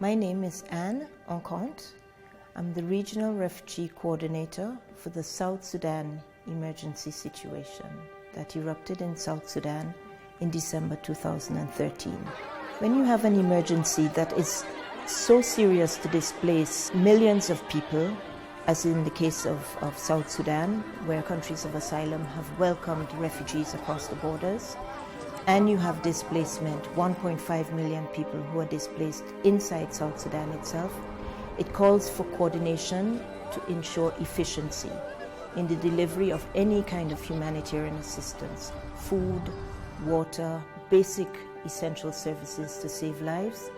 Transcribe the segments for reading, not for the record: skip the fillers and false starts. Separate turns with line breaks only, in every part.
My name is Anne Enconte. I'm the Regional Refugee Coordinator for the South Sudan emergency situation that erupted in South Sudan in December 2013. When you have an emergency that is so serious to displace millions of people, as in the case of South Sudan, where countries of asylum have welcomed refugees across the borders, and you have displacement, 1.5 million people who are displaced inside South Sudan itself, it calls for coordination to ensure efficiency in the delivery of any kind of humanitarian assistance, food, water, basic essential services to save lives,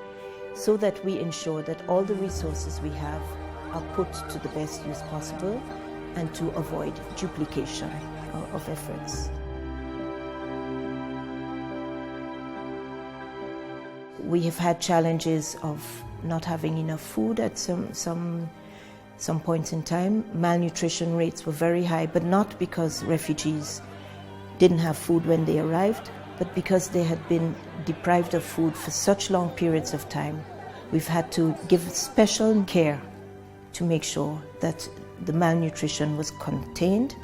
so that we ensure that all the resources we have are put to the best use possible and to avoid duplication of efforts. We have had challenges of not having enough food at some points in time. Malnutrition rates were very high, but not because refugees didn't have food when they arrived, but because they had been deprived of food for such long periods of time. We've had to give special care to make sure that the malnutrition was contained.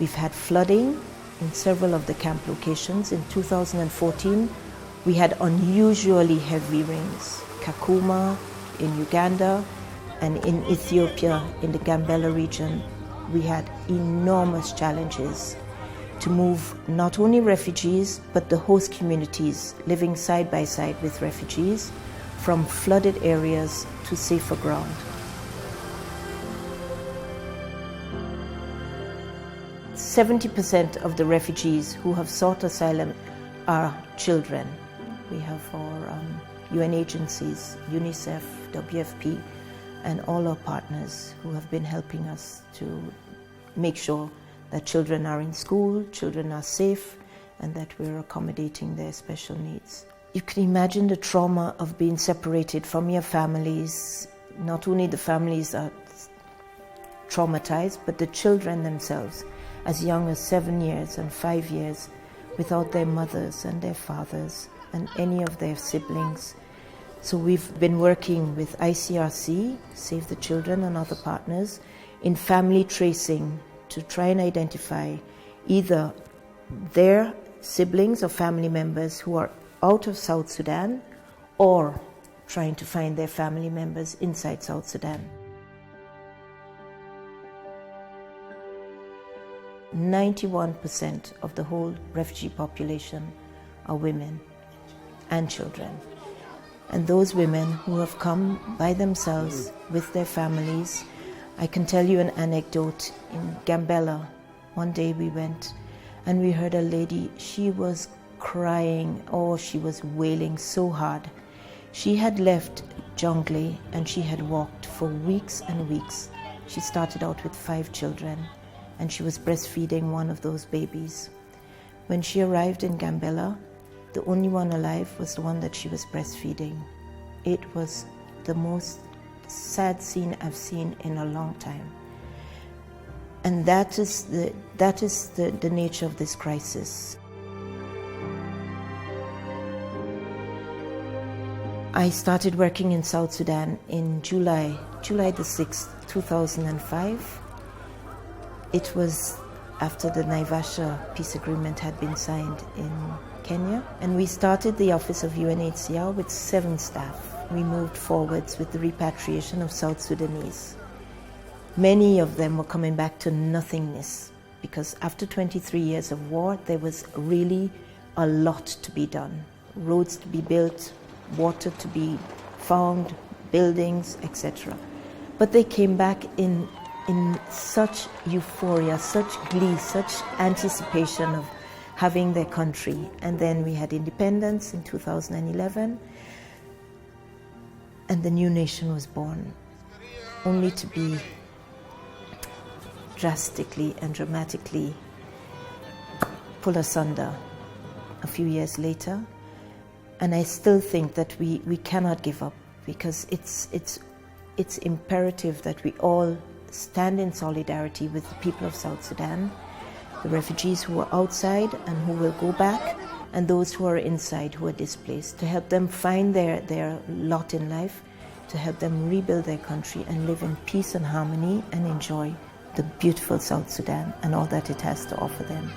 We've had flooding in several of the camp locations. In 2014, we had unusually heavy rains. Kakuma in Uganda and in Ethiopia, in the Gambela region, we had enormous challenges to move not only refugees, but the host communities living side by side with refugees from flooded areas to safer ground. "70% of the refugees who have sought asylum are children. We have our UN agencies, UNICEF, WFP, and all our partners who have been helping us to make sure that children are in school, children are safe, and that we're accommodating their special needs. You can imagine the trauma of being separated from your families. Not only the families are traumatized, but the children themselves, as young as 7 years and 5 years, without their mothers and their fathers and any of their siblings. So we've been working with ICRC, Save the Children, and other partners in family tracing to try and identify either their siblings or family members who are out of South Sudan, or trying to find their family members inside South Sudan. 91% of the whole refugee population are women and children. And those women who have come by themselves with their families, I can tell you an anecdote. In Gambela, one day we went and we heard a lady, she was crying, she was wailing so hard. She had left Jonglei and she had walked for weeks and weeks. She started out with 5 children and she was breastfeeding one of those babies. When she arrived in Gambela, the only one alive was the one that she was breastfeeding. It was the most sad scene I've seen in a long time. And that is the nature of this crisis. I started working in South Sudan in July the 6th, 2005. It was after the Naivasha peace agreement had been signed in Kenya, and we started the office of UNHCR with 7 staff. We moved forwards with the repatriation of South Sudanese. Many of them were coming back to nothingness because after 23 years of war, there was really a lot to be done. Roads to be built, water to be found, buildings, etc. But they came back in such euphoria, such glee, such anticipation of having their country. And then we had independence in 2011, and the new nation was born, only to be drastically and dramatically pulled asunder a few years later. And I still think that we cannot give up, because it's imperative that we all stand in solidarity with the people of South Sudan, the refugees who are outside and who will go back, and those who are inside, who are displaced, to help them find their lot in life, to help them rebuild their country and live in peace and harmony and enjoy the beautiful South Sudan and all that it has to offer them.